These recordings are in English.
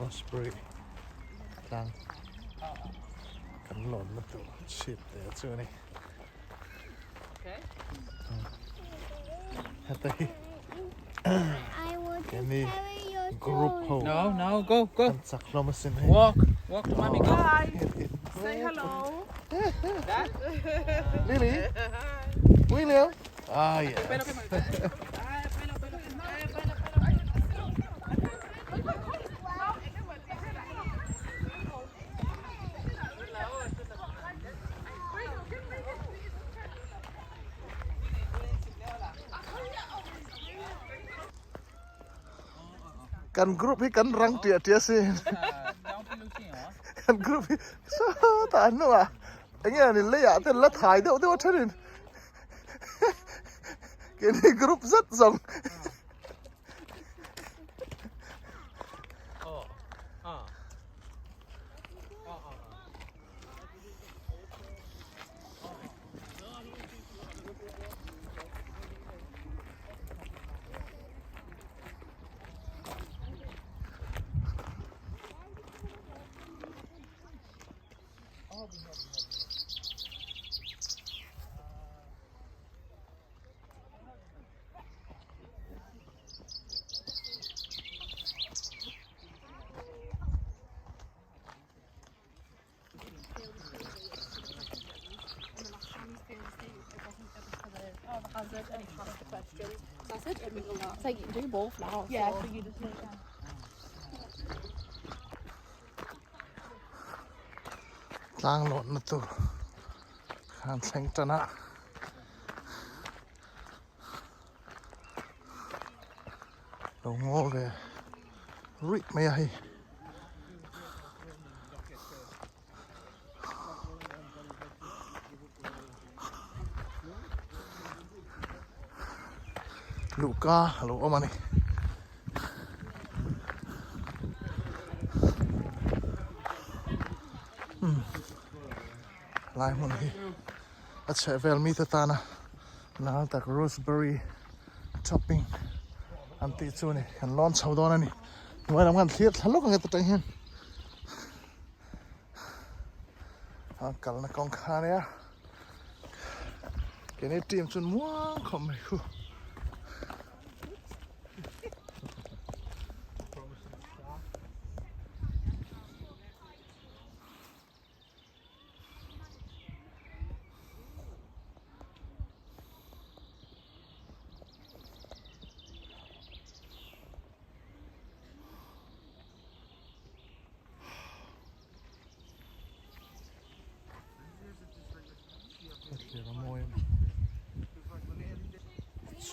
Roseberry Tlangกันหล่นมาตัวชิปเดี๋ยวเจอนี่ฮัตเต้แกนี่กรุ๊ปโฮ No, go. กันสักลมสินให้ Walk, mommy, go. Say hello. Lily William yesกันกรุ๊ปให้กันรังเตียเตียสิกันกรุ๊ปให้ตาหนูอ่ะไอ้เงี้ยนี่เลยอ่ะแต่ละถ่ายเดี๋ยวเท่านั้นกันนี่กรุ๊ปซัดส่งThat's it. It's like you can do both now. Yeah, so you just make that. ล้างหล่นมาตัวขานเซ็งจันะลงโง่เลยริไม่ใหญ่ลูกก้าลูกออกมานี่ลายมันที่อัดchhehvelมีแต่ตานะแล้วแต่ Roseberry Topping อันตีจูนี่กันร้อนเฉาดอนนี่ไว้ทำงานเครียดทะเลาะกันตัวเองกันนะกองคาเนี่ยแกนี่เตรียมจนม้วนคอมไม่คู่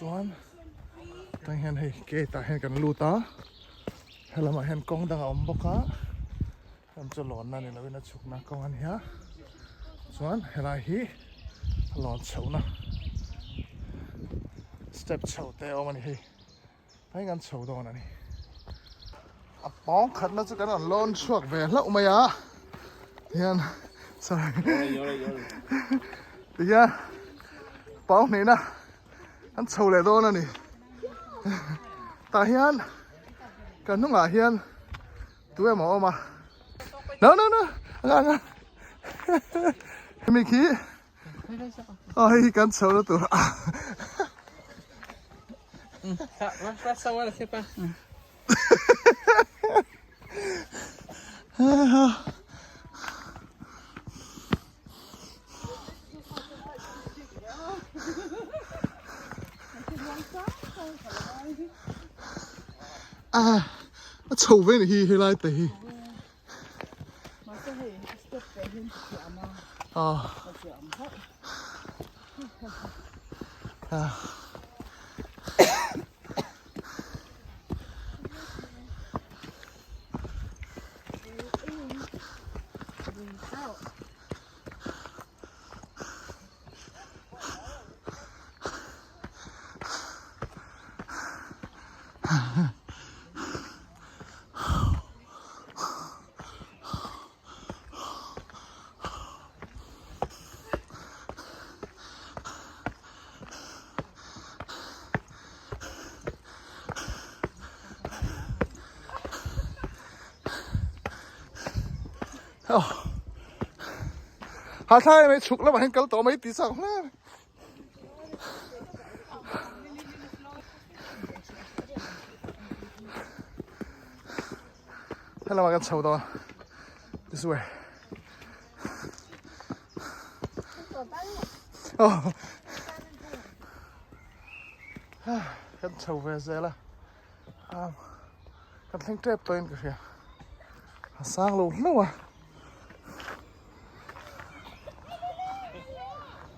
chuan tang hian hei ke ta hian kan lu ta helama hian kong dang a awm bawk a kan chu lawnna ni lo in a chhuk na kong an hia chuan helai hi lawn chhouna step chho te awm ani hei hei kan chho dawn ani a pawng khat na chu kan an lawn chhuak ve hlau mai a hian sorry ya pawng nei na anh sầu lại đó nè ta hian cái nước ngà hian tụi em mỏ mà nó ngang mình khí ôi cái sầu đó tụi nó sầu với này hi lại thì hả thay mấy chụp là bạn cẩn tổ mấy tí sao nè hay là bạn cần sầu đó this way cần sầu về giờ là cần thanh trép tôi cái gì sang luôn nữa à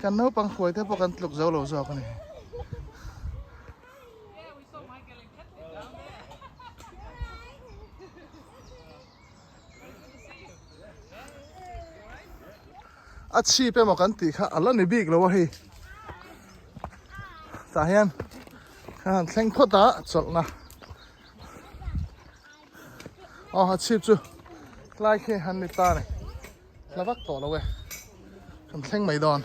cần nấu bằng khối thế, cần lục dấu lỗ giò cái này. Chip em một cần tì khá, lần này big rồi hi. Ta hian, thanh thoát đã, chọn na. Chip chú, lại khi hắn đi ta này, là vắt tổ rồi, cần thanh mấy đòn.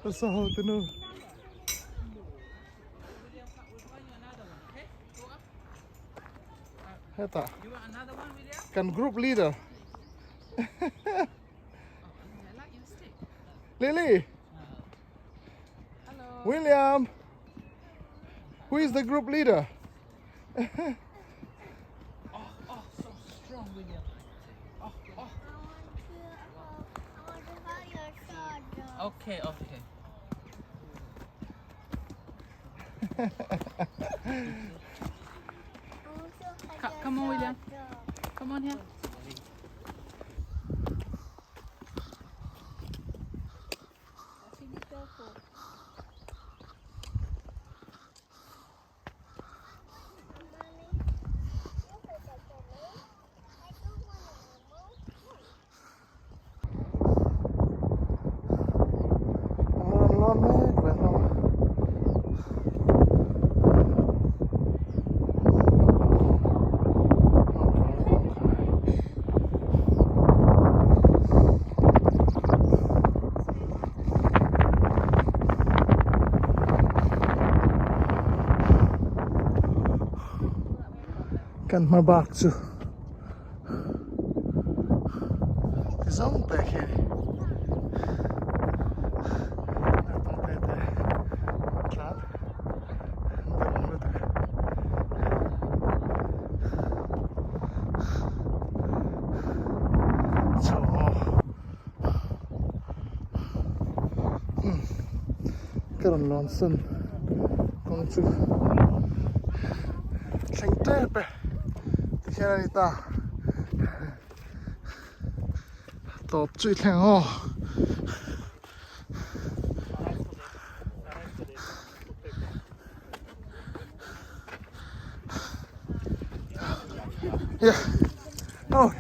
Cái sao thế nữa? Heta. Can group leader. Lily. Hello. William. Who is the group leader? So strong, William. Okay. Come on, William. Come on here. Kan maar bak zo. Het is ook een hier. Klaar. Zo. Kan lonsen. Kom zo. Zijn tepe. Hian đi ta top chui thang ho yeah oh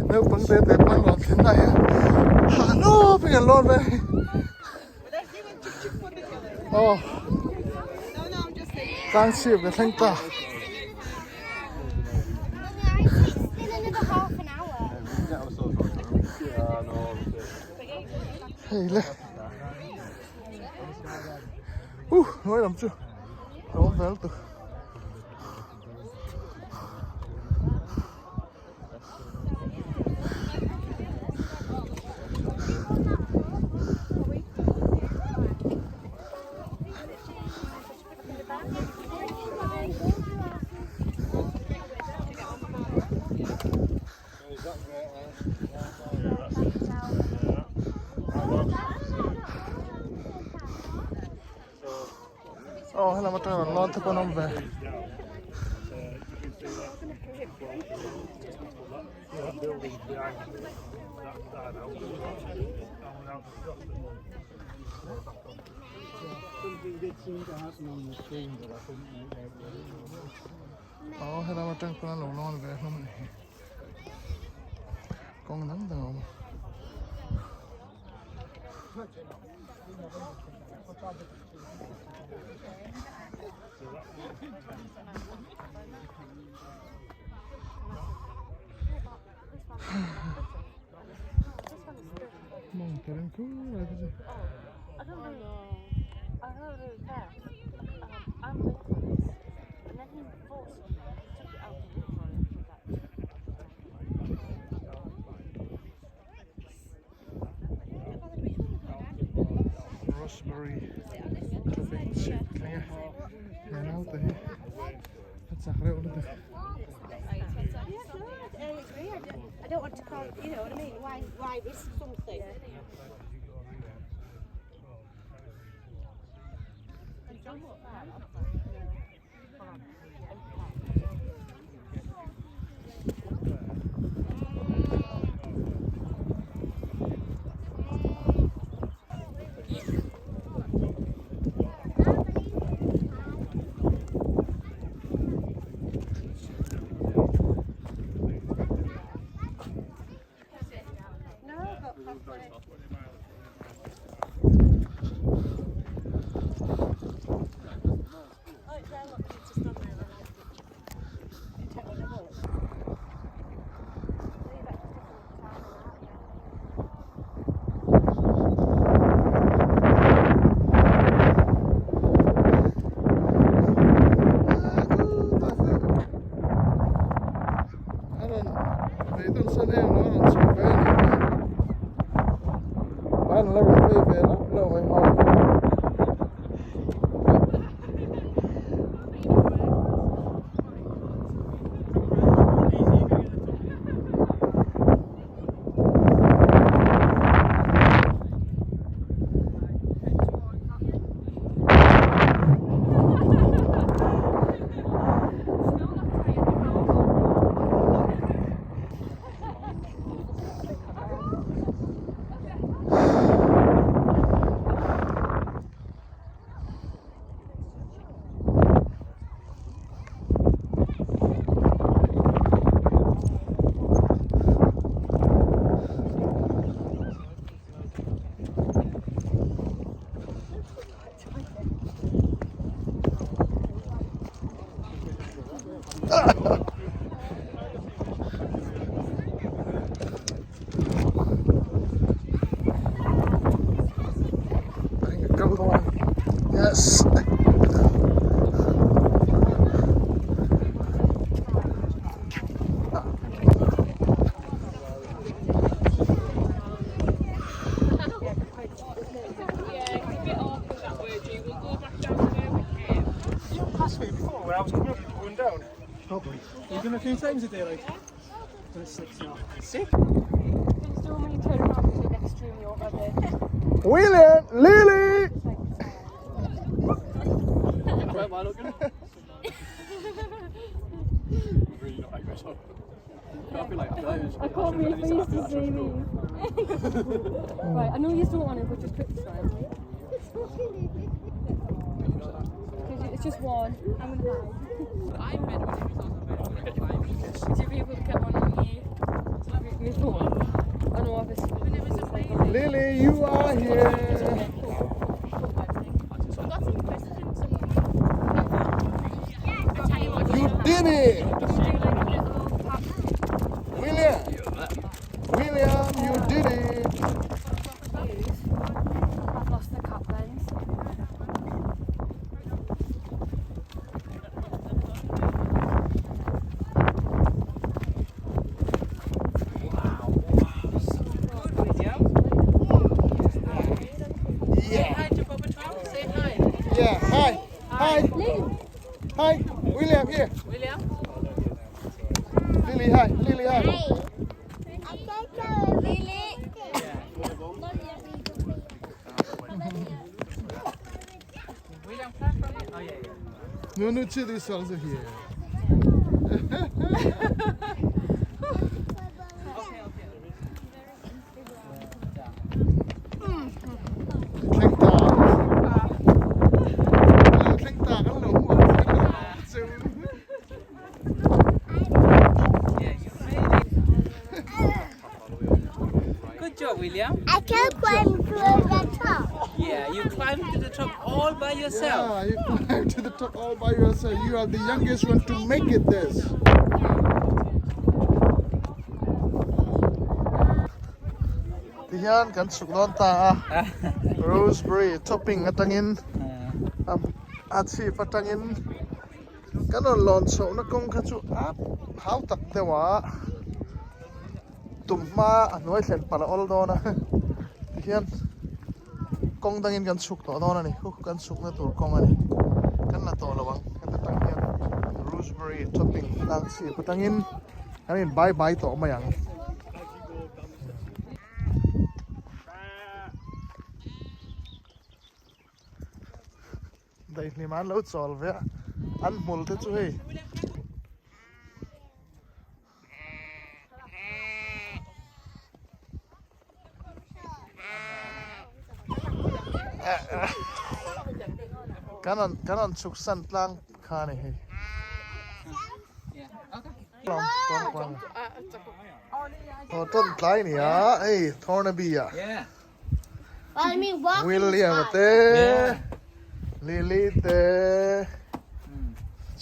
nếu bằng tên để bằng lon thế này hà nó bây giờ lon vậy đang chip cái thanh ta hey lên nói làm chưa không phải từ hay là một trò lon thôi con ông về hay là một trò con lon về không này con nắng đâu muangchanga cool. I don't know. I heard it there. I'm with this. And then he forced me. He took it out and Roseberry Topping chip. Hian out there. That's a great one. I don't want to call it, you know what I mean? Why risk something? Yes. When I was coming up, you were going down. Probably. Are you done a few times a day, like? Done 6 now. 6? It's still when you turn around to the extremely over there. William, Lily. Quite well looking. Really not like this. I feel like I can't wait for you to see me. Right, I know you don't want it, but just put this on. It's just one. I'm gonna buy. I'm better when it was on Would you be able to get one on me phone? I know obviously. Lily, you are here. You did it. William, you did it. I've lost the cup lens. Yeah, hi. Hi. Hi. William here. William? Lily, hi. Lily, hi. William clap from you? Oh, yeah, yeah. No, no, Chili is also here. Good job, William. I can climb to the top. Yeah, you climbed to the top all by yourself. Yeah, you climb to the top all by yourself. You are the youngest one to make it this. Hian kan suk don ta Roseberry Topping atangin chhip atangin kan on lon so na kong kha chu hau tak te wa tumma anoi thlen pala ol do na hian kong dangin kan suk to do na ni kan suk na tur kong ani kan na to lawang kan ta hian Roseberry Topping chhip atangin kanin bye bye to mayang đây ni man lo chol ve an mul te chu hei kanan chuk san tlang kha ni hei klong ton tlai ni ei Thornaby Yeah. I mean, what? William te Lily te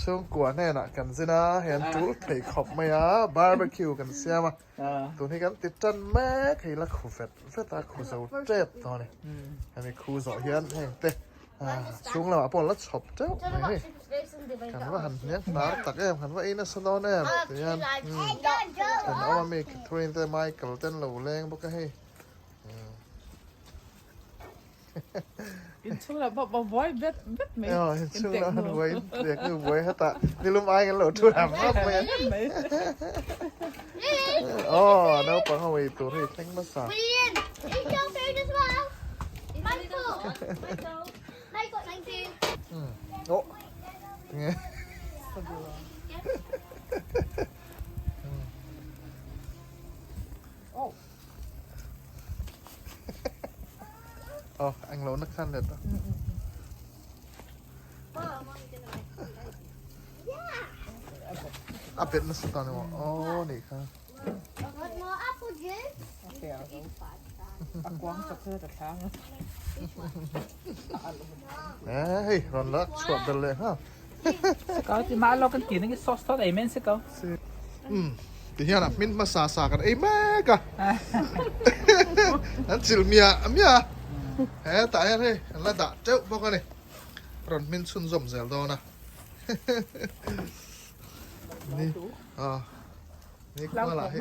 chhungkuaa nè nè kan zina hian tu thei khop mai barbecue kan siama tu ni kan ti tan me khei la khu vet ta khu zo tet to ni ani khu zo hian heng te chung la pon la chop te ni kan wa han nek tar tak em kan wa ina salon em hian kan awa me train te Michael ten lo leng bo ka hei Into la boy bet me. Chung la han wai dek nu boy hata ni lum ai kan lo tu ham ma me Naupang ho wei tu ri theng ma sa Ian, eat your food as well. Michael. Michael, thank you. nghe anh lỗ nước khăn được đó Biệt nó sẽ toàn là này khá Want more apple juice? Đấy, còn lỡ chuột được lên ha Có thì má lo cái tiền cái sauce đó này men sẽ có. Thì hiện là mình mà xả cái ấy mẹ cả anh chịu mía hé tại đây là đã treo bao cái này rồi mình xuân rộng dẻo đó nè đi đi qua lại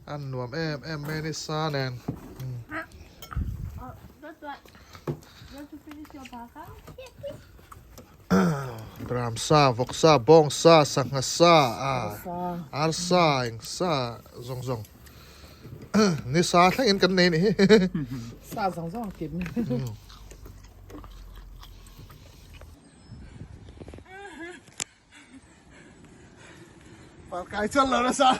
ăn nuông em mê đi xa nè Dram sa, vok sa, bong sa, sang sa, ar sa, ing sa, zong ni sa thang in kan nei ni Sa zong kim. Phải cái chân là sao?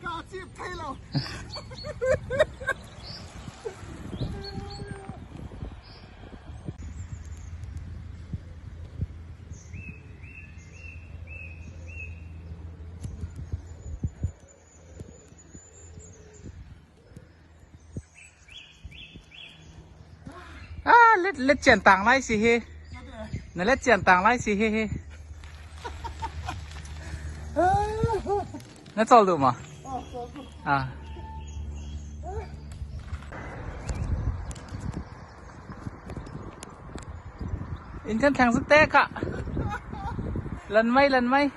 Cá chip thay lâu. Let chèn tàng lại xì he. Nó let chèn tàng lại xì he. Nó trâu được mà. In chân thằng sức té cả. Lần mây.